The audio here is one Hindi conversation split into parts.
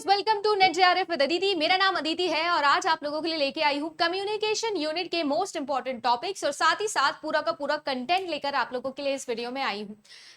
Friends, welcome to NET JRF with Aditi. मेरा नाम अदिति है और आज आप लोगों के लिए लेके आई हूँ कम्युनिकेशन यूनिट के मोस्ट इंपॉर्टेंट टॉपिक्स और साथ ही साथ पूरा का पूरा कंटेंट लेकर आप लोगों के लिए इस वीडियो में आई हूँ।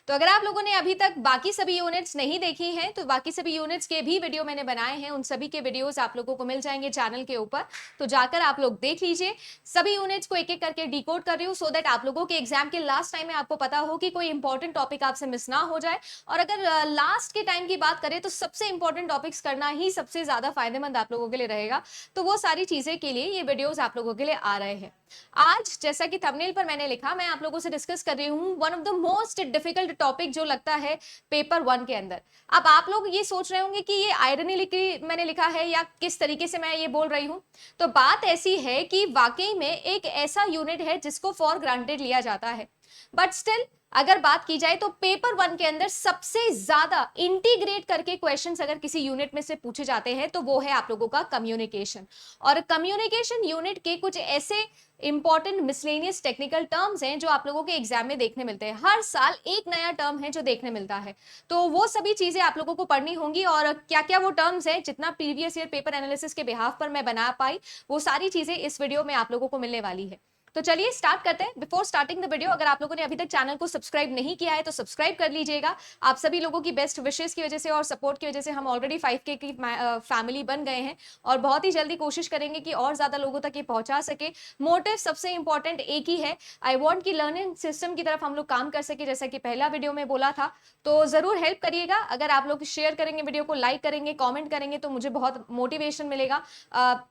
तो अगर आप लोगों ने अभी तक बाकी सभी यूनिट्स नहीं देखी हैं तो बाकी सभी यूनिट्स के भी वीडियो मैंने बनाए हैं, उन सभी के वीडियोस आप लोगों को मिल जाएंगे चैनल के ऊपर, तो जाकर आप लोग देख लीजिए। सभी यूनिट्स को एक एक करके डिकोड कर रही हूँ सो दैट आप लोगों के एग्जाम के लास्ट टाइम में आपको पता हो कि कोई इंपॉर्टेंट टॉपिक आपसे मिस ना हो जाए। और अगर लास्ट के टाइम की बात करें तो सबसे इंपॉर्टेंट टॉपिक्स करना ही सबसे ज्यादा फायदेमंद आप लोगों के लिए रहेगा। तो वो सारी चीजें के लिए ये वीडियोस आप लोगों के लिए आ रहे हैं। आज जैसा कि थंबनेल पर मैंने लिखा, मैं आप लोगों से डिस्कस कर रही हूँ one of the most difficult topic जो लगता है पेपर 1 के अंदर। अब आप लोग ये सोच रहे होंगे कि ये आयरनी मैंने लिखा है या किस तरीके से मैं ये बोल रही हूँ। तो बात ऐसी है कि वाकई में एक ऐसा यूनिट है जिसको फॉर ग्रांटेड लिया जाता है, बट स्टिल अगर बात की जाए तो पेपर 1 के अंदर सबसे ज्यादा इंटीग्रेट करके क्वेश्चंस अगर किसी यूनिट में से पूछे जाते हैं तो वो है आप लोगों का कम्युनिकेशन। और कम्युनिकेशन यूनिट के कुछ ऐसे इंपॉर्टेंट मिसलेनियस टेक्निकल टर्म्स हैं जो आप लोगों के एग्जाम में देखने मिलते हैं। हर साल एक नया टर्म है जो देखने मिलता है, तो वो सभी चीजें आप लोगों को पढ़नी होंगी। और क्या क्या वो टर्म्स हैं, जितना प्रीवियस ईयर पेपर एनालिसिस के बिहाफ पर मैं बना पाई वो सारी चीजें इस वीडियो में आप लोगों को मिलने वाली है। तो चलिए स्टार्ट करते हैं। बिफोर स्टार्टिंग द वीडियो, अगर आप लोगों ने अभी तक चैनल को सब्सक्राइब नहीं किया है तो सब्सक्राइब कर लीजिएगा। आप सभी लोगों की बेस्ट विशेस की वजह से और सपोर्ट की वजह से हम ऑलरेडी 5K की फैमिली बन गए हैं और बहुत ही जल्दी कोशिश करेंगे कि और ज्यादा लोगों तक ये पहुंचा सके। मोटिव सबसे इंपॉर्टेंट एक ही है, आई वॉन्ट की लर्निंग सिस्टम की तरफ हम लोग काम कर सके, जैसा कि पहला वीडियो में बोला था। तो जरूर हेल्प करिएगा। अगर आप लोग शेयर करेंगे, वीडियो को लाइक करेंगे, कॉमेंट करेंगे तो मुझे बहुत मोटिवेशन मिलेगा।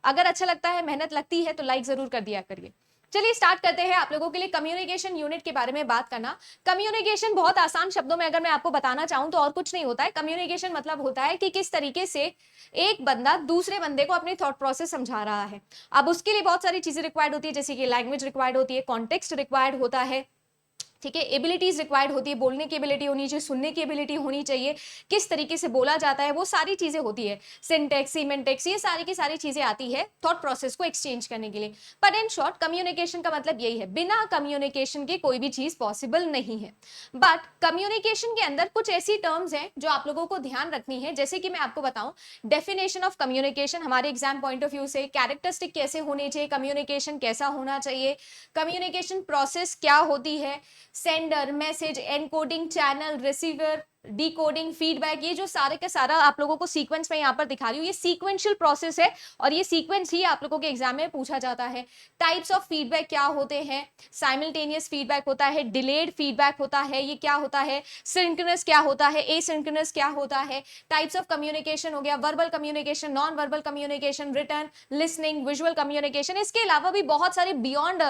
अगर अच्छा लगता है, मेहनत लगती है तो लाइक जरूर कर दिया करिए। चलिए स्टार्ट करते हैं आप लोगों के लिए कम्युनिकेशन यूनिट के बारे में बात करना। कम्युनिकेशन बहुत आसान शब्दों में अगर मैं आपको बताना चाहूं तो और कुछ नहीं होता है। कम्युनिकेशन मतलब होता है कि किस तरीके से एक बंदा दूसरे बंदे को अपनी थॉट प्रोसेस समझा रहा है। अब उसके लिए बहुत सारी चीजें रिक्वायर्ड होती है, जैसे कि लैंग्वेज रिक्वायर्ड होती है, कॉन्टेक्स्ट रिक्वायर्ड होता है, ठीक है, एबिलिटीज रिक्वायर्ड होती है, बोलने की एबिलिटी होनी चाहिए, सुनने की एबिलिटी होनी चाहिए, किस तरीके से बोला जाता है वो सारी चीजें होती है, सिंटेक्स सीमेंटेक्स, ये सारी की सारी चीजें आती है थॉट प्रोसेस को एक्सचेंज करने के लिए। पर इन शॉर्ट कम्युनिकेशन का मतलब यही है, बिना कम्युनिकेशन के कोई भी चीज पॉसिबल नहीं है। बट कम्युनिकेशन के अंदर कुछ ऐसी टर्म्स हैं जो आप लोगों को ध्यान रखनी है। जैसे कि मैं आपको बताऊं, डेफिनेशन ऑफ कम्युनिकेशन हमारे एग्जाम पॉइंट ऑफ व्यू से, कैरेक्टरिस्टिक कैसे होने चाहिए, कम्युनिकेशन कैसा होना चाहिए, कम्युनिकेशन प्रोसेस क्या होती है, sender, message, encoding, channel, receiver, decoding, feedback, ये जो सारे का सारा आप लोगों को सीक्वेंस में यहाँ पर दिखा रही हूँ, ये सीक्वेंशियल प्रोसेस है और ये सीक्वेंस ही आप लोगों के एग्जाम में पूछा जाता है। टाइप्स ऑफ फीडबैक क्या होते हैं, साइमल्टेनियस फीडबैक होता है, डिलेड फीडबैक होता है, ये क्या होता है, सिंक्रोनस क्या होता है, एसिंक्रोनस क्या होता है, टाइप्स ऑफ कम्युनिकेशन हो गया, verbal communication, non verbal communication, return, listening, visual communication. इसके अलावा भी बहुत सारे बियॉन्ड,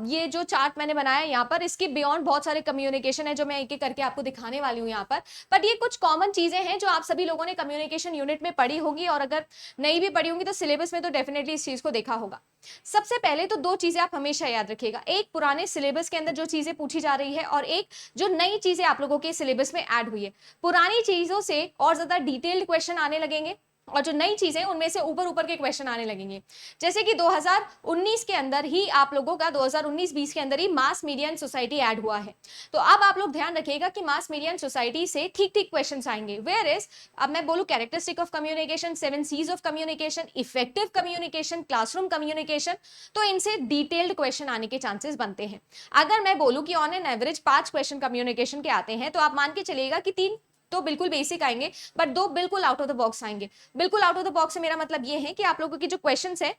ये जो चार्ट मैंने बनाया है यहाँ पर, इसके बियॉन्ड बहुत सारे कम्युनिकेशन है जो मैं एक एक करके आपको दिखाने वाली हूँ यहाँ पर। बट ये कुछ कॉमन चीजें हैं जो आप सभी लोगों ने कम्युनिकेशन यूनिट में पढ़ी होगी और अगर नहीं भी पढ़ी होंगी तो सिलेबस में तो डेफिनेटली इस चीज को देखा होगा। सबसे पहले तो दो चीजें आप हमेशा याद रखिएगा, एक पुराने सिलेबस के अंदर जो चीजें पूछी जा रही है और एक जो नई चीजें आप लोगों के सिलेबस में ऐड हुई है। पुरानी चीजों से और ज्यादा डिटेल्ड क्वेश्चन आने लगेंगे और जो नई चीजें उनमें से ऊपर ऊपर के क्वेश्चन आने लगेंगे। जैसे कि 2019 के अंदर ही आप लोगों का 2019-20 के अंदर ही mass media and society add हुआ है। तो अब आप लोग ध्यान रखिएगा कि मास मीडिया एंड सोसाइटी से ठीक ठीक क्वेश्चंस आएंगे। वेयर इज अब मैं बोलूं characteristic of communication, 7 C's of communication, effective communication, classroom communication, तो इनसे डिटेल्ड क्वेश्चन आने के चांसेस बनते हैं। अगर मैं बोलूं कि on an average 5 question communication के आते हैं तो आप मान के चलिएगा कि 3 तो बिल्कुल बेसिक आएंगे बट 2 बिल्कुल आउट ऑफ द बॉक्स आएंगे। बिल्कुल आउट ऑफ द बॉक्स से मेरा मतलब ये है कि आप लोगों की जो क्वेश्चंस है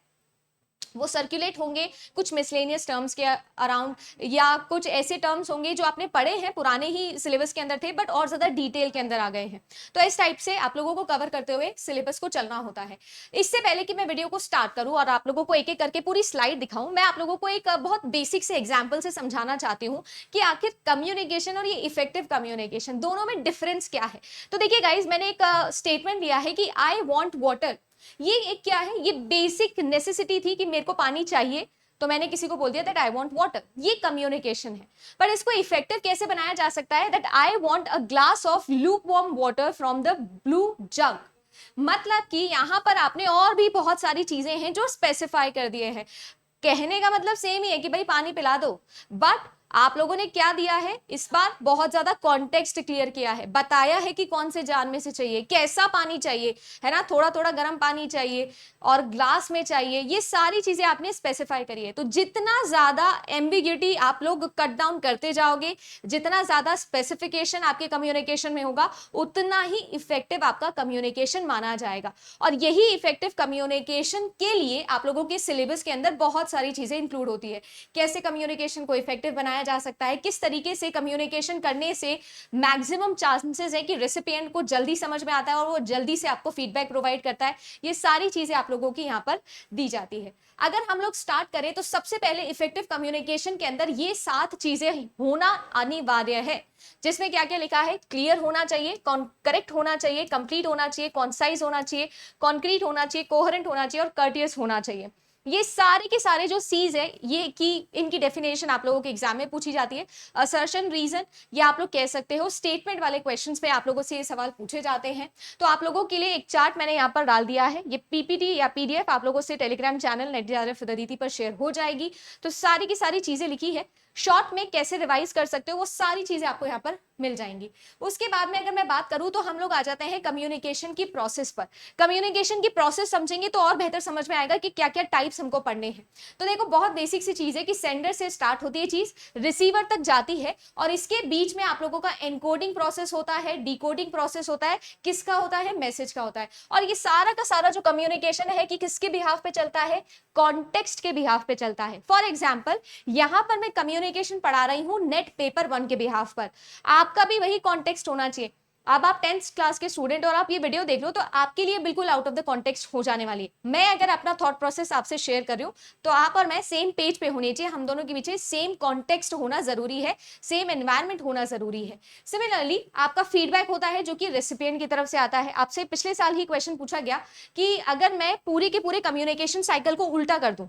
वो सर्कुलेट होंगे कुछ मिसलेनियस टर्म्स के अराउंड, या कुछ ऐसे टर्म्स होंगे जो आपने पढ़े हैं पुराने ही सिलेबस के अंदर थे बट और ज्यादा डिटेल के अंदर आ गए हैं। तो इस टाइप से आप लोगों को कवर करते हुए सिलेबस को चलना होता है। इससे पहले कि मैं वीडियो को स्टार्ट करूं और आप लोगों को एक एक करके पूरी स्लाइड दिखाऊं, मैं आप लोगों को एक बहुत बेसिक से एग्जाम्पल से समझाना चाहती हूँ कि आखिर कम्युनिकेशन और ये इफेक्टिव कम्युनिकेशन दोनों में डिफरेंस क्या है। तो देखिए गाइज, मैंने एक स्टेटमेंट लिया है कि आई वॉन्ट वाटर, ये एक क्या है, ये बेसिक नेसेसिटी थी कि मेरे को पानी चाहिए, तो मैंने किसी को बोल दिया दैट आई वांट वाटर, ये कम्युनिकेशन है। पर इसको इफेक्टिव कैसे बनाया जा सकता है, that I want a glass of lukewarm water from the blue jug. मतलब कि यहां पर आपने और भी बहुत सारी चीजें हैं जो स्पेसिफाई कर दिए हैं। कहने का मतलब सेम ही है कि भाई पानी पिला दो, बट आप लोगों ने क्या दिया है इस बार, बहुत ज्यादा कॉन्टेक्स्ट क्लियर किया है, बताया है कि कौन से जार में से चाहिए, कैसा पानी चाहिए, है ना, थोड़ा थोड़ा गर्म पानी चाहिए और ग्लास में चाहिए, ये सारी चीजें आपने स्पेसिफाई करी है। तो जितना ज्यादा एम्बिग्यूटी आप लोग कट डाउन करते जाओगे, जितना ज्यादा स्पेसिफिकेशन आपके कम्युनिकेशन में होगा, उतना ही इफेक्टिव आपका कम्युनिकेशन माना जाएगा। और यही इफेक्टिव कम्युनिकेशन के लिए आप लोगों के सिलेबस के अंदर बहुत सारी चीजें इंक्लूड होती है। कैसे कम्युनिकेशन को इफेक्टिव बनाया जा सकता है, किस तरीके से कम्युनिकेशन करने से मैक्सिमम चांसेस है कि रेसिपिएंट को जल्दी समझ में आता है और वो जल्दी से आपको फीडबैक प्रोवाइड करता है, ये सारी चीजें आप लोगों की यहाँ पर दी जाती है। अगर हम लोग स्टार्ट करें तो सबसे पहले इफेक्टिव कम्युनिकेशन के अंदर ये 7 चीजें होना अनिवार्य है, जिसमें क्या क्या लिखा है, क्लियर होना चाहिए, करेक्ट होना चाहिए, कंप्लीट होना चाहिए, कॉन्साइज होना चाहिए, कॉन्क्रीट होना चाहिए, कोहेरेंट होना चाहिए और कर्टियस होना चाहिए। ये सारे के सारे जो सीज है, ये की इनकी डेफिनेशन आप लोगों के एग्जाम में पूछी जाती है। असर्शन, रीजन, ये आप लोग कह सकते हो, स्टेटमेंट वाले क्वेश्चंस पे आप लोगों से ये सवाल पूछे जाते हैं। तो आप लोगों के लिए एक चार्ट मैंने यहाँ पर डाल दिया है, ये पीपीटी या पीडीएफ आप लोगों से टेलीग्राम चैनल नेट दीदी पर शेयर हो जाएगी। तो सारी की सारी चीजें लिखी है, शॉर्ट में कैसे रिवाइज कर सकते हो वो सारी चीजें आपको यहाँ पर मिल जाएंगी। उसके बाद में अगर मैं बात करूं तो हम लोग आ जाते हैं कम्युनिकेशन की प्रोसेस पर। कम्युनिकेशन की प्रोसेस समझेंगे तो और बेहतर समझ में आएगा कि क्या क्या टाइप्स हमको पढ़ने हैं। तो देखो बहुत बेसिक सी चीज है कि सेंडर से स्टार्ट होती है चीज, रिसीवर तक जाती है और इसके बीच में आप लोगों का एनकोडिंग प्रोसेस होता है, डिकोडिंग प्रोसेस होता है, किसका होता है, मैसेज का होता है। और ये सारा का सारा जो कम्युनिकेशन है कि किसके बिहाफ पे चलता है, कॉन्टेक्स्ट के बिहाफ पे चलता है। फॉर एग्जाम्पल यहां पर मैं कम्युनिकेशन पढ़ा रही हूं नेट पेपर 1 के बिहाफ पर, आपका भी वही कॉन्टेक्स्ट होना चाहिए। अब आप 10th क्लास के स्टूडेंट और आप ये वीडियो देख लो तो आपके लिए बिल्कुल आउट ऑफ द कॉन्टेक्स्ट हो जाने वाली है। मैं अगर अपना थॉट प्रोसेस आपसे शेयर कर रही हूं तो आप और मैं सेम पेज पे होने चाहिए, हम दोनों के पीछे सेम कॉन्टेक्स्ट होना जरूरी है, सेम एनवायरमेंट होना जरूरी है। सिमिलरली आपका फीडबैक होता है जो कि रेसिपिएंट की तरफ से आता है। आपसे पिछले साल ही क्वेश्चन पूछा गया कि अगर मैं पूरे के पूरे कम्युनिकेशन साइकिल को उल्टा कर दूं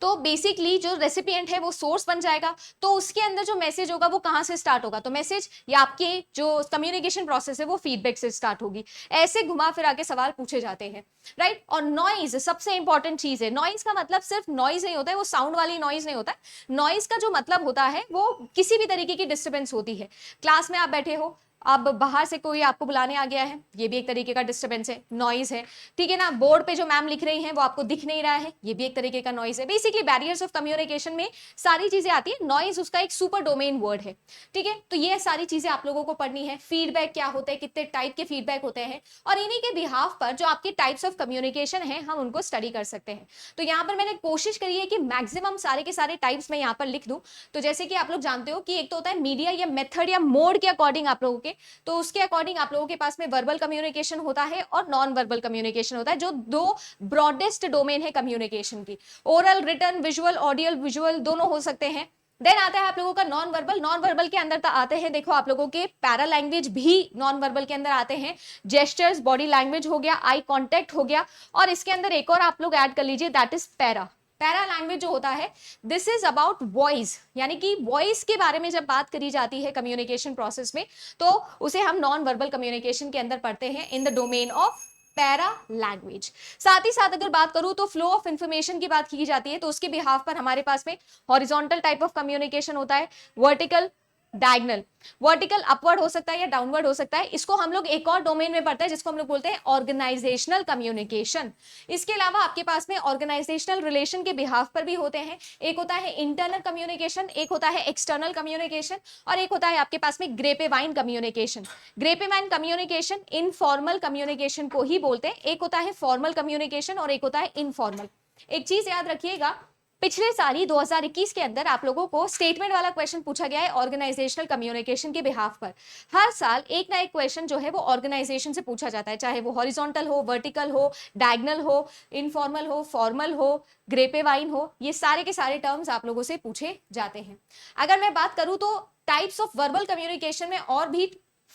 तो बेसिकली जो रेसिपिएंट है वो सोर्स बन जाएगा, तो उसके अंदर जो मैसेज होगा वो कहां से स्टार्ट होगा, तो मैसेज या आपके जो कम्युनिकेशन प्रोसेस है वो फीडबैक से स्टार्ट होगी। ऐसे घुमा फिरा के सवाल पूछे जाते हैं, राइट। और नॉइज सबसे इंपॉर्टेंट चीज है। नॉइज का मतलब सिर्फ नॉइज नहीं होता है, वो साउंड वाली नॉइज नहीं होता है। नॉइज का जो मतलब होता है वो किसी भी तरीके की डिस्टर्बेंस होती है। क्लास में आप बैठे हो, अब बाहर से कोई आपको बुलाने आ गया है, ये भी एक तरीके का डिस्टर्बेंस है, नॉइज है, ठीक है ना। बोर्ड पे जो मैम लिख रही हैं वो आपको दिख नहीं रहा है, ये भी एक तरीके का नॉइज है। बेसिकली बैरियर्स ऑफ कम्युनिकेशन में सारी चीजें आती है, नॉइज उसका एक सुपर डोमेन वर्ड है, ठीक है। तो ये सारी चीजें आप लोगों को पढ़नी है। फीडबैक क्या होता है, कितने टाइप के फीडबैक होते हैं, और इन्हीं के बिहाफ पर जो आपके टाइप्स ऑफ कम्युनिकेशन है हम उनको स्टडी कर सकते हैं। तो यहाँ पर मैंने कोशिश करी है कि मैक्सिमम सारे के सारे टाइप्स मैं यहाँ पर लिख दूं। तो जैसे कि आप लोग जानते हो कि एक तो होता है मीडिया या मेथड या मोड के अकॉर्डिंग आप लोगों के, तो उसके अकॉर्डिंग आप लोगों के पास में वर्बल कम्युनिकेशन होता है और नॉन वर्बल कम्युनिकेशन होता है, जो दो ब्रॉडेस्ट डोमेन है कम्युनिकेशन की। Oral, written, visual, audial visual दोनों हो सकते हैं। देन आता है आप लोगों का नॉन वर्बल। नॉन वर्बल के अंदर आते हैं, देखो आप लोगों के पैरा लैंग्वेज भी नॉन वर्बल के अंदर आते हैं, जेस्चर्स, बॉडी लैंग्वेज हो गया, आई कांटेक्ट हो गया, और इसके अंदर एक और आप लोग ऐड कर लीजिए, that is para. Para language जो होता है दिस इज अबाउट वॉइस, यानी कि वॉइस के बारे में जब बात करी जाती है कम्युनिकेशन प्रोसेस में तो उसे हम नॉन वर्बल कम्युनिकेशन के अंदर पढ़ते हैं in the domain of para language. साथ ही साथ अगर बात करूं तो फ्लो ऑफ इंफॉर्मेशन की बात की जाती है, तो उसके बिहाफ पर हमारे पास में हॉरिजॉन्टल टाइप ऑफ कम्युनिकेशन होता है, वर्टिकल, डायगनल। वर्टिकल अपवर्ड हो सकता है या डाउनवर्ड हो सकता है। इसको हम लोग एक और डोमेन में पढ़ते हैं जिसको हम लोग बोलते हैं ऑर्गेनाइजेशनल कम्युनिकेशन। इसके अलावा आपके पास में ऑर्गेनाइजेशनल रिलेशन के बिहाफ पर भी होते हैं। एक होता है इंटरनल कम्युनिकेशन, एक होता है एक्सटर्नल कम्युनिकेशन, और एक होता है आपके पास में ग्रेपेवाइन कम्युनिकेशन। ग्रेपेवाइन कम्युनिकेशन इनफॉर्मल कम्युनिकेशन को ही बोलते हैं। एक होता है फॉर्मल कम्युनिकेशन और एक होता है इनफॉर्मल। एक चीज याद रखिएगा, पिछले साल ही 2021 के अंदर आप लोगों को स्टेटमेंट वाला क्वेश्चन पूछा गया है ऑर्गेनाइजेशनल कम्युनिकेशन के बिहाफ पर। हर साल एक ना एक क्वेश्चन जो है वो ऑर्गेनाइजेशन से पूछा जाता है, चाहे वो हॉरिजॉन्टल हो, वर्टिकल हो, डायगनल हो, इनफॉर्मल हो, फॉर्मल हो, ग्रेपेवाइन हो, ये सारे के सारे टर्म्स आप लोगों से पूछे जाते हैं। अगर मैं बात करूं तो टाइप्स ऑफ वर्बल कम्युनिकेशन में और भी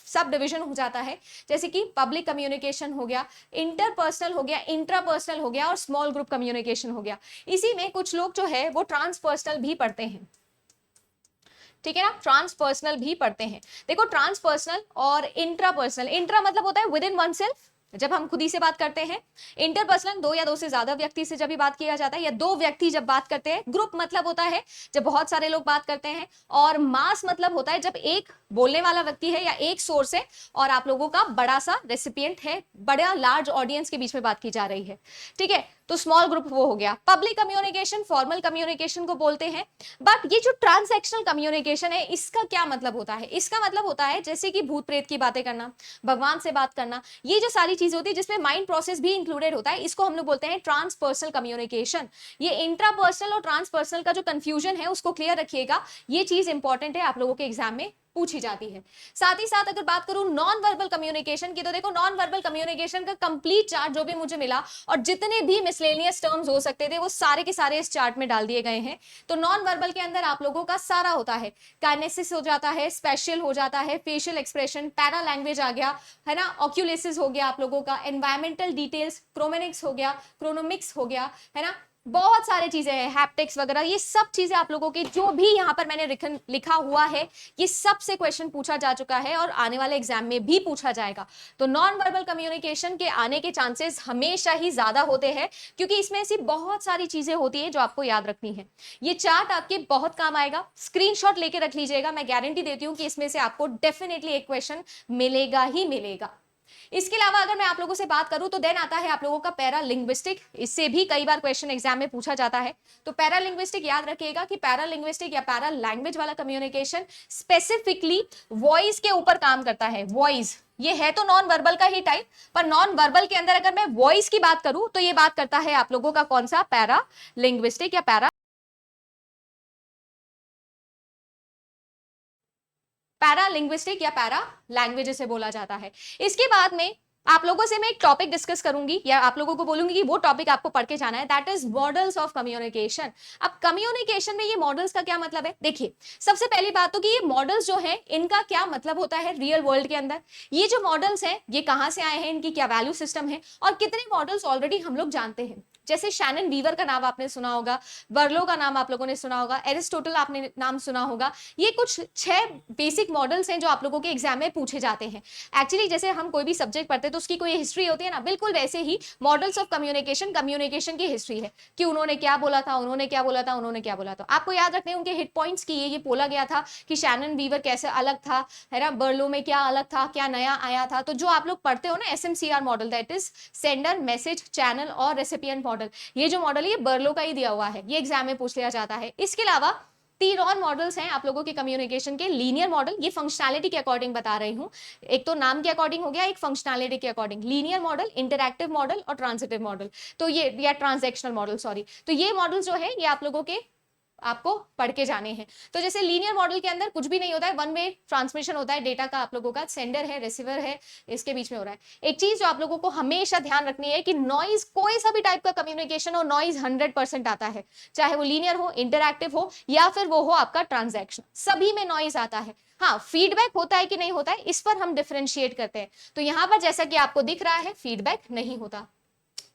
सब डिवीजन हो जाता है, जैसे कि पब्लिक कम्युनिकेशन हो गया, इंटरपर्सनल हो गया, इंट्रापर्सनल हो गया, और स्मॉल ग्रुप कम्युनिकेशन हो गया। इसी में कुछ लोग जो है वो ट्रांसपर्सनल भी पढ़ते हैं, ठीक है ना, ट्रांसपर्सनल भी पढ़ते हैं। देखो ट्रांसपर्सनल और इंट्रापर्सनल, इंट्रा मतलब होता है विद इन वन सेल्फ, जब हम खुद ही से बात करते हैं। इंटरपर्सनल, दो या दो से ज्यादा व्यक्ति से जब भी बात किया जाता है, या दो व्यक्ति जब बात करते हैं। ग्रुप मतलब होता है जब बहुत सारे लोग बात करते हैं। और मास मतलब होता है जब एक बोलने वाला व्यक्ति है या एक सोर्स है और आप लोगों का बड़ा सा रेसिपिएंट है, बड़ा लार्ज ऑडियंस के बीच में बात की जा रही है। ठीक है, तो स्मॉल ग्रुप वो हो गया। पब्लिक कम्युनिकेशन फॉर्मल कम्युनिकेशन को बोलते हैं। बट ये जो ट्रांसैक्शनल कम्युनिकेशन है, इसका क्या मतलब होता है? इसका मतलब होता है जैसे कि भूत प्रेत की बातें करना, भगवान से बात करना, ये जो सारी चीजें होती है जिसमें माइंड प्रोसेस भी इंक्लूडेड होता है, इसको हम लोग बोलते हैं ट्रांसपर्सनल कम्युनिकेशन। ये इंट्रापर्सनल और ट्रांसपर्सनल का जो कंफ्यूजन है उसको क्लियर रखिएगा, ये चीज इंपॉर्टेंट है, आप लोगों के एग्जाम में पूछी जाती है। साथ ही साथ अगर बात करूं नॉन वर्बल कम्युनिकेशन की, तो देखो नॉन वर्बल कम्युनिकेशन का कंप्लीट चार्ट जो भी मुझे मिला और जितने भी मिसलेनियस टर्म्स हो सकते थे वो सारे के सारे इस चार्ट में डाल दिए गए हैं। तो नॉन वर्बल के अंदर आप लोगों का सारा होता है, काइनेसिस हो जाता है, स्पेशल हो जाता है, फेशियल एक्सप्रेशन, पैरा लैंग्वेज आ गया है ना, ऑक्यूलेसिस हो गया आप लोगों का, एनवायरमेंटल डिटेल्स, क्रोमेनिक्स हो गया, क्रोनोमिक्स हो गया, है ना, बहुत सारे चीजें हैं, हैप्टिक्स वगैरह, ये सब चीजें आप लोगों की जो भी यहाँ पर मैंने लिखा हुआ है, ये सब से क्वेश्चन पूछा जा चुका है और आने वाले एग्जाम में भी पूछा जाएगा। तो नॉन वर्बल कम्युनिकेशन के आने के चांसेस हमेशा ही ज्यादा होते हैं, क्योंकि इसमें ऐसी बहुत सारी चीजें होती है जो आपको याद रखनी है। ये चार्ट आपके बहुत काम आएगा, स्क्रीनशॉट लेके रख लीजिएगा, मैं गारंटी देती हूँ कि इसमें से आपको डेफिनेटली एक क्वेश्चन मिलेगा ही मिलेगा। इसके अलावा अगर मैं आप लोगों से बात करूं तो देन आता है आप लोगों का पैरा लिंग्विस्टिक, इससे भी कई बार क्वेश्चन एग्जाम में पूछा जाता है। तो पैरा लिंग्विस्टिक याद रखिएगा कि पैरा लिंग्विस्टिक या पैरा लैंग्वेज वाला कम्युनिकेशन स्पेसिफिकली वॉइस के ऊपर काम करता है। वॉइस ये है तो नॉन वर्बल का ही टाइप, पर नॉन वर्बल के अंदर अगर मैं वॉइस की बात करूं तो ये बात करता है आप लोगों का कौन सा, पैरा लिंग्विस्टिक या पैरा लिंग्विस्टिक या पैरा लैंग्वेज से बोला जाता है। इसके बाद में आप लोगों से मैं एक टॉपिक डिस्कस करूंगी या आप लोगों को बोलूंगी कि वो टॉपिक आपको पढ़ के जाना है, that is models of communication. अब कम्युनिकेशन में ये मॉडल्स का क्या मतलब है? देखिए, सबसे पहली बात तो कि ये मॉडल्स जो है इनका क्या मतलब होता है रियल वर्ल्ड के अंदर। ये जो मॉडल्स हैं ये कहां से आए हैं, इनकी क्या वैल्यू सिस्टम है, और कितने मॉडल्स ऑलरेडी हम लोग जानते हैं। जैसे शैनन वीवर का नाम आपने सुना होगा, बर्लो का नाम आप लोगों ने सुना होगा, एरिस्टोटल आपने नाम सुना होगा। ये कुछ 6 बेसिक मॉडल्स हैं जो आप लोगों के एग्जाम में पूछे जाते हैं। एक्चुअली जैसे हम कोई भी सब्जेक्ट पढ़ते हैं तो उसकी कोई हिस्ट्री होती है ना, बिल्कुल वैसे ही मॉडल्स ऑफ कम्युनिकेशन कम्युनिकेशन की हिस्ट्री है कि उन्होंने क्या बोला था, उन्होंने क्या बोला था, उन्होंने क्या बोला था। आपको याद रखने उनके हिट पॉइंट्स की ये बोला गया था कि शैनन वीवर कैसे अलग था, है ना, बर्लो में क्या अलग था, क्या नया आया था। तो जो आप लोग पढ़ते हो ना SMCR model, that is sender message channel और रेसिपिएंट मॉडल, ये जो मॉडल है ये बर्लो का ही दिया हुआ है, ये एग्जाम में पूछ लिया जाता है। इसके अलावा 3 और मॉडल्स हैं आप लोगों के कम्युनिकेशन के। लीनियर मॉडल, ये फंक्शनैलिटी के अकॉर्डिंग बता रही हूं, एक तो नाम के अकॉर्डिंग हो गया, एक फंक्शनैलिटी के according. Linear model, interactive model और ट्रांजिटिव मॉडल, तो ये या ट्रांजैक्शनल मॉडल, सॉरी। तो ये मॉडल जो है ये आप लोगों के आपको पढ़ के जाने हैं। तो जैसे लीनियर मॉडल के अंदर कुछ भी नहीं होता है, वन वे ट्रांसमिशन होता है डेटा का, आप लोगों का सेंडर है, रिसीवर है, इसके बीच में हो रहा है। एक चीज जो आप लोगों को हमेशा ध्यान रखनी है कि नॉइज, कोई सा भी टाइप का कम्युनिकेशन हो, नॉइज 100% आता है, चाहे वो लीनियर हो, इंटरैक्टिव हो या फिर वो हो आपका ट्रांजैक्शन, सभी में नॉइज आता है। हाँ, फीडबैक होता है कि नहीं होता है, इस पर हम डिफरेंशिएट करते हैं। तो यहां पर जैसा कि आपको दिख रहा है फीडबैक नहीं होता।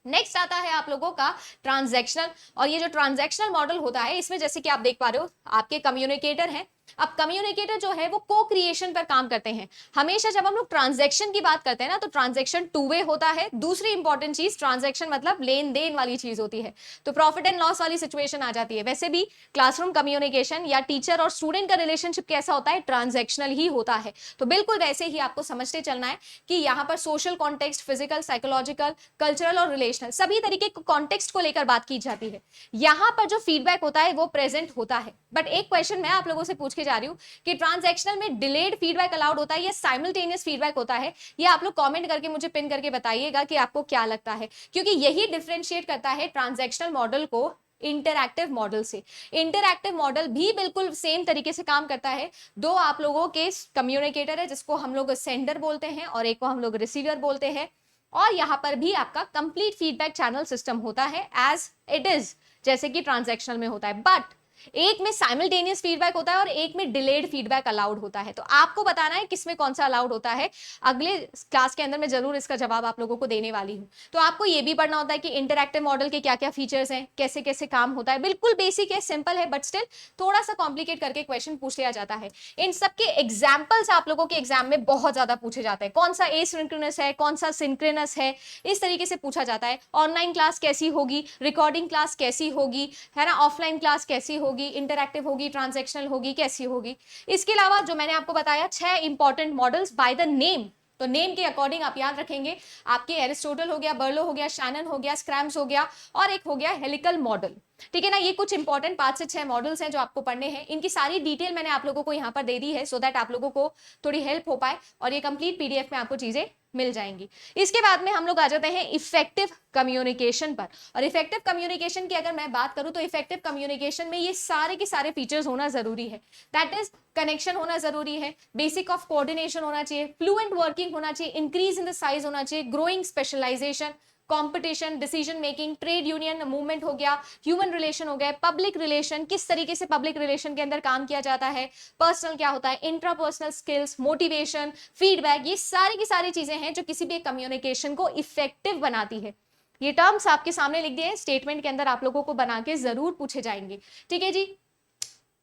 नेक्स्ट आता है आप लोगों का ट्रांजैक्शनल, और ये जो ट्रांजैक्शनल मॉडल होता है इसमें जैसे कि आप देख पा रहे हो आपके कम्युनिकेटर हैं। अब कम्युनिकेटर जो है वो को क्रिएशन पर काम करते हैं। हमेशा जब हम लोग ट्रांजैक्शन की बात करते हैं ना तो ट्रांजैक्शन 2 वे होता है। दूसरी इंपॉर्टेंट चीज, ट्रांजैक्शन मतलब लेन देन वाली चीज होती है, तो प्रॉफिट एंड लॉस वाली सिचुएशन आ जाती है। वैसे भी क्लासरूम कम्युनिकेशन या टीचर और स्टूडेंट का रिलेशनशिप कैसा होता है, ट्रांजैक्शनल ही होता है। तो बिल्कुल वैसे ही आपको समझते चलना है कि यहाँ पर social context, physical, psychological, cultural और रिलेशनल, सभी तरीके के कॉन्टेक्स्ट को लेकर बात की जाती है। यहाँ पर जो फीडबैक होता है वो प्रेजेंट होता है। बट एक क्वेश्चन मैं आप लोगों से पूछ के जा रही हूँ कि ट्रांजैक्शनल में डिलेड फीडबैक अलाउड होता है या साइमल्टेनियस फीडबैक होता है? ये आप लोग कमेंट करके मुझे पिन करके बताइएगा कि आपको क्या लगता है, क्योंकि यही डिफरेंशिएट करता है ट्रांजैक्शनल मॉडल को इंटरैक्टिव मॉडल से। इंटरैक्टिव मॉडल भी बिल्कुल सेम तरीके से काम करता है। दो आप लोगों के कम्युनिकेटर है जिसको हम लोग सेंडर बोलते हैं और एक को हम लोग रिसीवर बोलते हैं, और यहाँ पर भी आपका कंप्लीट फीडबैक चैनल सिस्टम होता है एज इट इज, जैसे कि ट्रांजैक्शनल में होता है। बट एक में साइमल्टेनियस फीडबैक होता है और एक में डिलेड फीडबैक अलाउड होता है। तो आपको बताना है किसमें कौन सा अलाउड होता है। अगले क्लास के अंदर मैं जरूर इसका जवाब आप लोगों को देने वाली हूं। तो आपको ये भी पढ़ना होता है कि इंटरैक्टिव मॉडल के क्या क्या फीचर्स हैं, कैसे कैसे काम होता है। बिल्कुल बेसिक है, सिंपल है, बट स्टिल थोड़ा सा कॉम्प्लिकेट करके क्वेश्चन पूछ लिया जाता है। इन सबके एग्जाम्पल्स आप लोगों के एग्जाम में बहुत ज्यादा पूछे जाते हैं। कौन सा एसिंक्रोनस है, कौन सा सिंक्रोनस है, इस तरीके से पूछा जाता है। ऑनलाइन क्लास कैसी होगी, रिकॉर्डिंग क्लास कैसी होगी, है ना, ऑफलाइन क्लास कैसी होगी, इंटरैक्टिव होगी, ट्रांजैक्शनल होगी, कैसी होगी। इसके अलावा जो मैंने आपको बताया 6 important models by the name, तो नेम के अकॉर्डिंग आप याद रखेंगे। आपके एरिस्टोटल हो गया, बर्लो हो गया, शैनन हो गया, स्क्रैम्स हो गया, और एक हो गया हेलिकल मॉडल। ठीक है ना, ये कुछ इंपॉर्टेंट 5 से 6 मॉडल्स हैं जो आपको पढ़ने हैं। इनकी सारी डिटेल मैंने आप लोगों को यहाँ पर दे दी है, सो दैट आप लोगों को थोड़ी हेल्प हो पाए, और ये कंप्लीट पीडीएफ में आपको चीजें मिल जाएंगी। इसके बाद में हम लोग आ जाते हैं इफेक्टिव कम्युनिकेशन पर। और इफेक्टिव कम्युनिकेशन की अगर मैं बात करूं तो इफेक्टिव कम्युनिकेशन में ये सारे के सारे फीचर्स होना जरूरी है। दैट इज कनेक्शन होना जरूरी है, बेसिक ऑफ कोऑर्डिनेशन होना चाहिए, फ्लुएंट वर्किंग होना चाहिए, इंक्रीज इन द साइज होना चाहिए, growing specialisation, competition, decision making, trade union movement हो गया, ह्यूमन रिलेशन हो गया, पब्लिक रिलेशन, किस तरीके से पब्लिक रिलेशन के अंदर काम किया जाता है, पर्सनल क्या होता है, इंट्रापर्सनल स्किल्स, मोटिवेशन, फीडबैक, ये सारी की सारी चीजें हैं जो किसी भी कम्युनिकेशन को इफेक्टिव बनाती है। ये टर्म्स आपके सामने लिख दिए हैं, स्टेटमेंट के अंदर आप लोगों को बना के जरूर पूछे जाएंगे। ठीक है जी।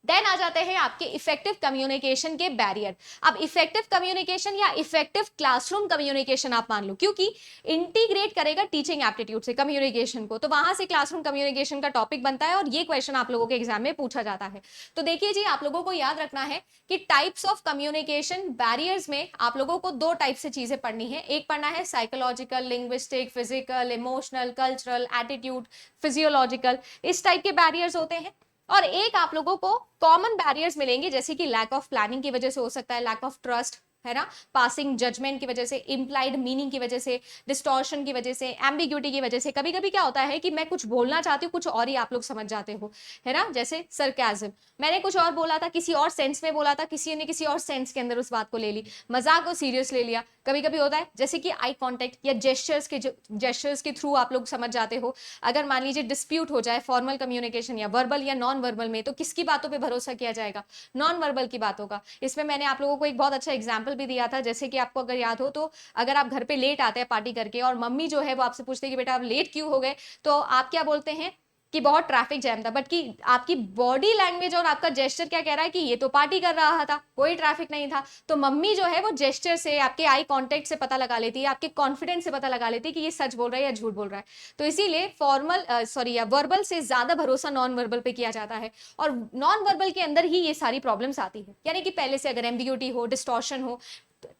देन आ जाते हैं आपके इफेक्टिव कम्युनिकेशन के बैरियर। अब इफेक्टिव कम्युनिकेशन या इफेक्टिव क्लासरूम कम्युनिकेशन आप मान लो, क्योंकि इंटीग्रेट करेगा टीचिंग एप्टीट्यूड से कम्युनिकेशन को, तो वहां से क्लासरूम कम्युनिकेशन का टॉपिक बनता है, और ये क्वेश्चन आप लोगों के एग्जाम में पूछा जाता है। तो देखिए जी, आप लोगों को याद रखना है कि टाइप्स ऑफ कम्युनिकेशन बैरियर्स में आप लोगों को 2 टाइप से चीजें पढ़नी है। एक पढ़ना है psychological, linguistic, physical, emotional, cultural, attitude, physiological, इस टाइप के बैरियर्स होते हैं। और एक आप लोगों को कॉमन बैरियर्स मिलेंगे, जैसे कि लैक ऑफ प्लानिंग की वजह से हो सकता है, लैक ऑफ ट्रस्ट, है ना, पासिंग जजमेंट की वजह से, इंप्लाइड मीनिंग की वजह से, डिस्टॉर्शन की वजह से, एम्बिग्यूटी की वजह से। कभी कभी क्या होता है कि मैं कुछ बोलना चाहती हूँ, कुछ और ही आप लोग समझ जाते हो, है ना, जैसे सरकाज़म, मैंने कुछ और बोला था, किसी और सेंस में बोला था, किसी ने किसी और सेंस के अंदर उस बात को ले ली, मजाक को सीरियस ले लिया। कभी कभी होता है जैसे कि आई कॉन्टेक्ट या जेस्चर्स के थ्रू आप लोग समझ जाते हो। अगर मान लीजिए डिस्प्यूट हो जाए फॉर्मल कम्युनिकेशन या वर्बल या नॉन वर्बल में, तो किसकी बातों पे भरोसा किया जाएगा, नॉन वर्बल की बातों का। इसमें मैंने आप लोगों को एक बहुत अच्छा एग्जाम्पल भी दिया था, जैसे कि आपको अगर याद हो तो, अगर आप घर पे लेट आते हैं पार्टी करके और मम्मी जो है वो आपसे पूछते हैं कि बेटा आप लेट क्यों हो गए, तो आप क्या बोलते हैं कि बहुत ट्रैफिक जैम था, बट कि आपकी बॉडी लैंग्वेज और आपका जेस्चर क्या कह रहा है कि ये तो पार्टी कर रहा था, कोई ट्रैफिक नहीं था। तो मम्मी जो है वो जेस्चर से, आपके आई कांटेक्ट से पता लगा लेती है, आपके कॉन्फिडेंस से पता लगा लेती है कि ये सच बोल रहा है या झूठ बोल रहा है। तो इसीलिए फॉर्मल सॉरी या वर्बल से ज्यादा भरोसा नॉन वर्बल पे किया जाता है, और नॉन वर्बल के अंदर ही ये सारी प्रॉब्लम्स आती है। यानी कि पहले से अगर एम्बिग्यूटी हो, डिस्टॉर्शन हो,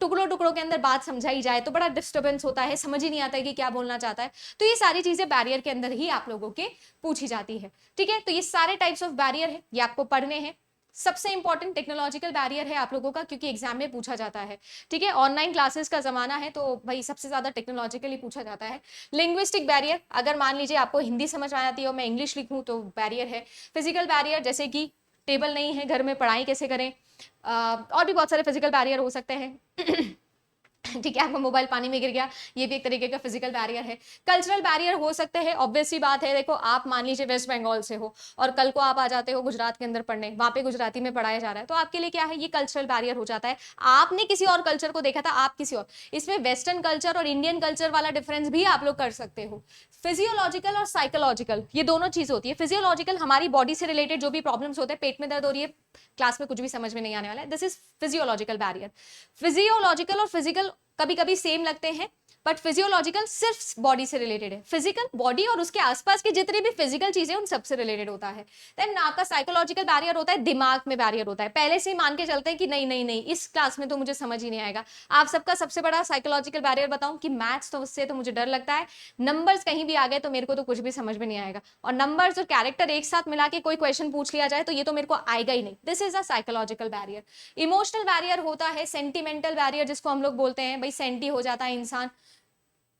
टुकड़ों टुकड़ों के अंदर बात समझाई जाए तो बड़ा डिस्टर्बेंस होता है, समझ ही नहीं आता है कि क्या बोलना चाहता है। तो ये सारी चीजें बैरियर के अंदर ही आप लोगों के पूछी जाती है। ठीक है, तो ये सारे टाइप्स ऑफ बैरियर है, ये आपको पढ़ने हैं। सबसे इंपॉर्टेंट टेक्नोलॉजिकल बैरियर है आप लोगों का, क्योंकि एग्जाम में पूछा जाता है। ठीक है, ऑनलाइन क्लासेस का जमाना है, तो भाई सबसे ज्यादा टेक्नोलॉजिकली पूछा जाता है। लिंग्विस्टिक बैरियर, अगर मान लीजिए आपको हिंदी समझ आ जाती है और मैं इंग्लिश लिखूं तो बैरियर है। फिजिकल बैरियर, जैसे कि टेबल नहीं है घर में, पढ़ाई कैसे करें, और भी बहुत सारे फिजिकल बैरियर हो सकते हैं। ठीक है, आपका मोबाइल पानी में गिर गया, ये भी एक तरीके का फिजिकल बैरियर है। कल्चरल बैरियर हो सकते हैं, ऑब्वियसली बात है। देखो, आप मान लीजिए वेस्ट बंगाल से हो और कल को आप आ जाते हो गुजरात के अंदर पढ़ने, वहां पे गुजराती में पढ़ाया जा रहा है, तो आपके लिए क्या है, ये कल्चरल बैरियर हो जाता है। आपने किसी और कल्चर को देखा था, आप किसी और, इसमें वेस्टर्न कल्चर और इंडियन कल्चर वाला डिफरेंस भी आप लोग कर सकते हो। फिजियोलॉजिकल और साइकोलॉजिकल, ये दोनों चीज होती है। फिजियोलॉजिकल हमारी बॉडी से रिलेटेड जो भी प्रॉब्लम्स होते हैं, पेट में दर्द हो रही है, क्लास में कुछ भी समझ में नहीं आने वाला है, this is physiological barrier. Physiological और फिजिकल कभी कभी सेम लगते हैं, बट फिजियोलॉजिकल सिर्फ बॉडी से रिलेटेड है। फिजिकल बॉडी और उसके आसपास की जितनी भी फिजिकल चीजें उन सबसे रिलेटेड होता है। देन आपका साइकोलॉजिकल बैरियर होता है, दिमाग में बैरियर होता है। पहले से ही मान के चलते हैं कि नहीं नहीं नहीं, इस क्लास में तो मुझे समझ ही नहीं आएगा। आप सबका सबसे बड़ा साइकोलॉजिकल बैरियर बताऊं कि मैथ्स, तो उससे तो मुझे डर लगता है, नंबर्स कहीं भी आ गए तो मेरे को तो कुछ भी समझ में नहीं आएगा, और नंबर्स और कैरेक्टर एक साथ मिला के कोई क्वेश्चन पूछ लिया जाए तो ये तो मेरे को आएगा ही नहीं। This is a psychological barrier. Emotional barrier होता है सेंटिमेंटल बैरियर, जिसको हम लोग बोलते हैं, भाई सेंटी हो जाता है इंसान,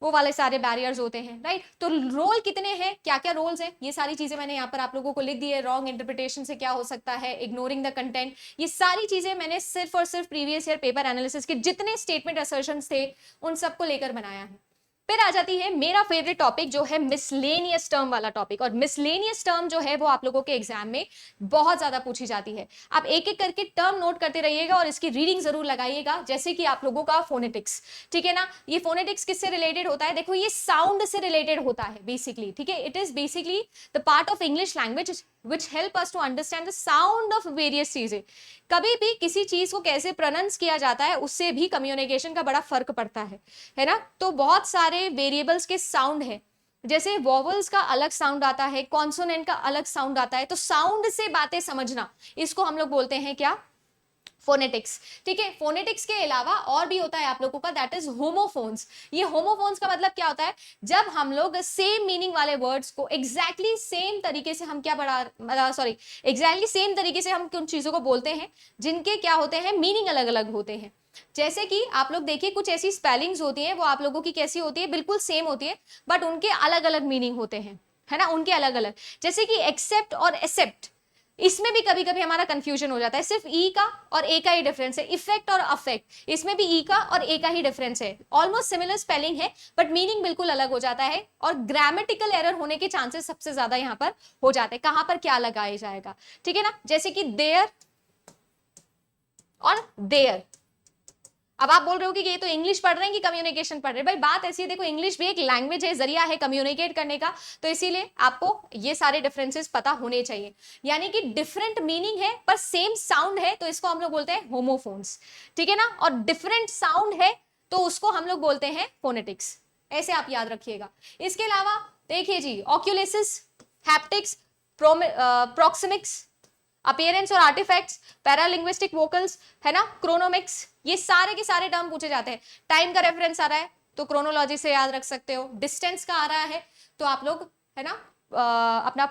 वो वाले सारे बैरियर्स होते हैं, राइट। तो रोल कितने हैं, क्या क्या रोल्स हैं, ये सारी चीजें मैंने यहाँ पर आप लोगों को लिख दी है। रॉन्ग इंटरप्रिटेशन से क्या हो सकता है, इग्नोरिंग द कंटेंट, ये सारी चीजें मैंने सिर्फ और सिर्फ प्रीवियस ईयर पेपर एनालिसिस के जितने स्टेटमेंट असर्शंस थे उन सबको लेकर बनाया है। फिर आ जाती है मेरा फेवरेट टॉपिक जो है मिसलेनियस टर्म वाला टॉपिक, और मिसलेनियस टर्म जो है वो आप लोगों के एग्जाम में बहुत ज्यादा पूछी जाती है। आप एक एक करके टर्म नोट करते रहिएगा और इसकी रीडिंग जरूर लगाइएगा, जैसे कि आप लोगों का फोनेटिक्स, ठीक है ना। ये फोनेटिक्स किससे रिलेटेड होता है, देखो ये साउंड से रिलेटेड होता है बेसिकली, ठीक है। It is basically the part of English language which help us to understand the sound of various चीजें। कभी भी किसी चीज को कैसे प्रोनाउंस किया जाता है उससे भी कम्युनिकेशन का बड़ा फर्क पड़ता है ना। तो बहुत सारे वेरिएबल्स के साउंड है, जैसे वॉवल्स का अलग साउंड आता है, कॉन्सोनेंट का अलग साउंड आता है, तो साउंड से बातें समझना, इसको हम लोग बोलते हैं क्या, फोनेटिक्स, ठीक है। फोनेटिक्स के अलावा और भी होता है आप लोगों का, दैट इज होमोफोन्स। ये होमोफोन्स का मतलब क्या होता है, जब हम लोग सेम मीनिंग वाले वर्ड्स को एग्जैक्टली सेम तरीके से हम क्या एग्जैक्टली सेम तरीके से हम उन चीजों को बोलते हैं जिनके क्या होते हैं, मीनिंग अलग अलग होते हैं। जैसे कि आप लोग देखिए कुछ ऐसी स्पेलिंग्स होती हैं, वो आप लोगों की कैसी होती है, बिल्कुल सेम होती है, बट उनके अलग अलग मीनिंग होते हैं, है ना, उनके अलग अलग। जैसे कि एक्सेप्ट और एक्सेप्ट, इसमें भी कभी कभी हमारा कंफ्यूजन हो जाता है, सिर्फ ई का और ए का ही डिफरेंस है। इफेक्ट और अफेक्ट, इसमें भी ई का और ए का ही डिफरेंस है, ऑलमोस्ट सिमिलर स्पेलिंग है बट मीनिंग बिल्कुल अलग हो जाता है, और ग्रामेटिकल एरर होने के चांसेस सबसे ज्यादा यहाँ पर हो जाते हैं, कहां पर क्या लगाया जाएगा, ठीक है ना। जैसे कि देयर और देयर। अब आप बोल रहे हो कि ये तो इंग्लिश पढ़ रहे हैं कि कम्युनिकेशन पढ़ रहे हैं, भाई बात ऐसी है, देखो इंग्लिश भी एक लैंग्वेज है, जरिया है कम्युनिकेट करने का, तो इसीलिए आपको ये सारे डिफरेंसेस पता होने चाहिए। यानी कि डिफरेंट मीनिंग है पर सेम साउंड है, तो इसको हम लोग बोलते हैं होमोफोन्स, ठीक है ना। और डिफरेंट साउंड है तो उसको हम लोग बोलते हैं फोनेटिक्स, ऐसे आप याद रखिएगा। इसके अलावा देखिए जी, ऑक्यूलेसिस, हैप्टिक्स, प्रोक्सिमिक्स, अपीयरेंस और आर्टिफैक्ट्स, पैरालिंग्विस्टिक वोकल्स, है ना, क्रोनोमिक्स, ये सारे के सारे टर्म पूछे जाते हैं। टाइम का रेफरेंस आ रहा है तो क्रोनोलॉजी से याद रख सकते हो, डिस्टेंस का आ रहा है तो आप लोग, है ना, अपना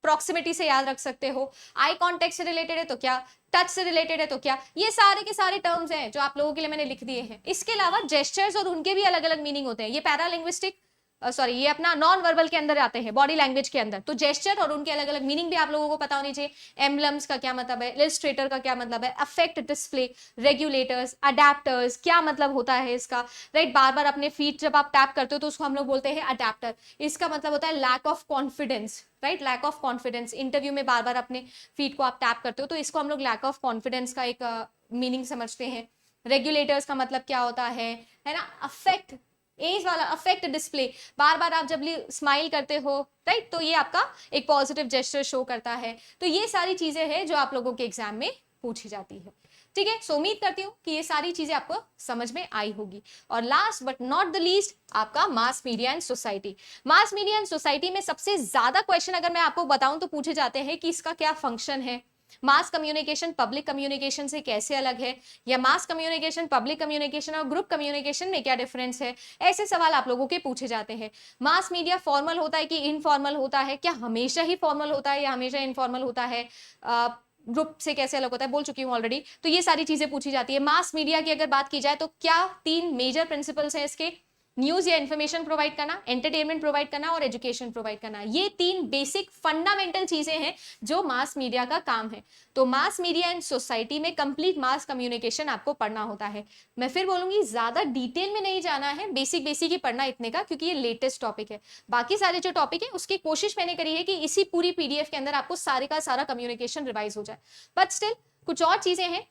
प्रॉक्सिमिटी से याद रख सकते हो। आई कॉन्टेक्ट से रिलेटेड है तो क्या, टच से रिलेटेड है तो क्या, ये सारे के सारे टर्म्स हैं जो आप लोगों के लिए मैंने लिख दिए हैं। इसके अलावा जेस्चर्स और उनके भी अलग अलग मीनिंग होते हैं, ये पैरालिंग्विस्टिक ये अपना नॉन वर्बल के अंदर आते हैं, बॉडी लैंग्वेज के अंदर, तो जेस्चर और उनके अलग अलग मीनिंग भी आप लोगों को पता होनी चाहिए। एम्बलम्स का क्या मतलब है, इलस्ट्रेटर का क्या मतलब है, अफेक्ट डिस्प्ले, रेगुलेटर्स, अडेप्टर्स, क्या मतलब होता है इसका, राइट। बार बार अपने फीट जब आप टैप करते हो तो उसको हम लोग बोलते हैं अडेप्टर, इसका मतलब होता है lack of confidence, right, lack of confidence. Interview में बार बार अपने फीट को आप टैप करते हो तो इसको हम लोग लैक ऑफ कॉन्फिडेंस का एक मीनिंग समझते हैं। रेगुलेटर्स का मतलब क्या होता है ना, अफेक्ट, एज वाला अफेक्ट डिस्प्ले, बार बार आप जब स्माइल करते हो, राइट, तो ये आपका एक पॉजिटिव जेस्चर शो करता है। तो ये सारी चीजें हैं जो आप लोगों के एग्जाम में पूछी जाती है, ठीक है। सो उम्मीद करती हूँ कि ये सारी चीजें आपको समझ में आई होगी। और last but not the least, आपका mass media and society. Mass media and society में सबसे ज्यादा क्वेश्चन अगर मैं आपको बताऊं तो पूछे जाते हैं कि इसका क्या फंक्शन है, मास कम्युनिकेशन पब्लिक कम्युनिकेशन से कैसे अलग है, या मास कम्युनिकेशन पब्लिक कम्युनिकेशन और ग्रुप कम्युनिकेशन में क्या डिफरेंस है, ऐसे सवाल आप लोगों के पूछे जाते हैं। मास मीडिया फॉर्मल होता है कि इनफॉर्मल होता है, क्या हमेशा ही फॉर्मल होता है या हमेशा इनफॉर्मल होता है, ग्रुप से कैसे अलग होता है, बोल चुकी हूँ ऑलरेडी। तो ये सारी चीजें पूछी जाती है। मास मीडिया की अगर बात की जाए तो क्या 3 मेजर प्रिंसिपल्स हैं इसके, न्यूज या इन्फॉर्मेशन प्रोवाइड करना, एंटरटेनमेंट प्रोवाइड करना और एजुकेशन प्रोवाइड करना, ये 3 बेसिक फंडामेंटल चीजें हैं जो मास मीडिया का काम है। तो मास मीडिया एंड सोसाइटी में कंप्लीट मास कम्युनिकेशन आपको पढ़ना होता है। मैं फिर बोलूंगी ज्यादा डिटेल में नहीं जाना है, बेसिक बेसिक ही पढ़ना इतने का, क्योंकि ये लेटेस्ट टॉपिक है। बाकी सारे जो टॉपिक है उसकी कोशिश मैंने करी है कि इसी पूरी पीडीएफ के अंदर आपको सारे का सारा कम्युनिकेशन रिवाइज हो जाए, बट स्टिल कुछ और चीजें हैं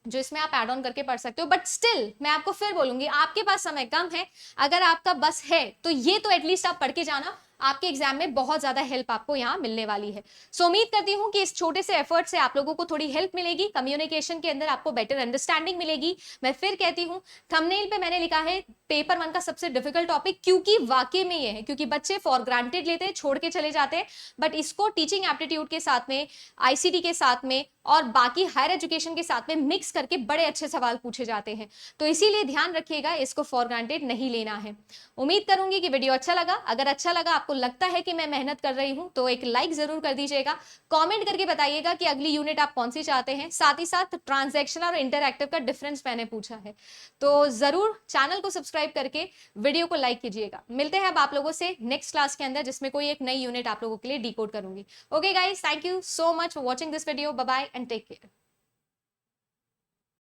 जो इसमें आप ऐड ऑन करके पढ़ सकते हो। बट स्टिल मैं आपको फिर बोलूंगी, आपके पास समय कम है, अगर आपका बस है तो ये तो एटलीस्ट आप पढ़ के जाना, आपके एग्जाम में बहुत ज्यादा हेल्प आपको यहाँ मिलने वाली है। सो उम्मीद करती हूँ कि इस छोटे से एफर्ट से आप लोगों को थोड़ी हेल्प मिलेगी, कम्युनिकेशन के अंदर आपको बेटर अंडरस्टैंडिंग मिलेगी। मैं फिर कहती हूँ, थंबनेल पे मैंने लिखा है पेपर 1 का सबसे डिफिकल्ट टॉपिक, क्योंकि वाकई में ये है, क्योंकि बच्चे फॉर ग्रांटेड लेते हैं, छोड़ के चले जाते हैं, बट इसको टीचिंग एप्टीट्यूड के साथ में, आईसीटी के साथ में और बाकी हायर एजुकेशन के साथ में मिक्स करके बड़े अच्छे सवाल पूछे जाते हैं। तो इसीलिए ध्यान रखिएगा, इसको फॉर ग्रांटेड नहीं लेना है। उम्मीद करूंगी कि वीडियो अच्छा लगा। अगर अच्छा लगा, आपको लगता है कि मैं मेहनत कर रही हूं, तो एक लाइक जरूर कर दीजिएगा। कमेंट करके बताइएगा कि अगली यूनिट आप कौन सी चाहते हैं। साथ ही साथ ट्रांजैक्शनल और इंटरएक्टिव का डिफरेंस मैंने पूछा है, तो जरूर चैनल को सब्सक्राइब करके वीडियो को लाइक कीजिएगा। मिलते हैं अब आप लोगों से नेक्स्ट क्लास के अंदर, जिसमें कोई एक नई यूनिट आप लोगों के लिए डिकोड करूंगी। Okay guys, thank you so much for watching this video. Bye bye and take care.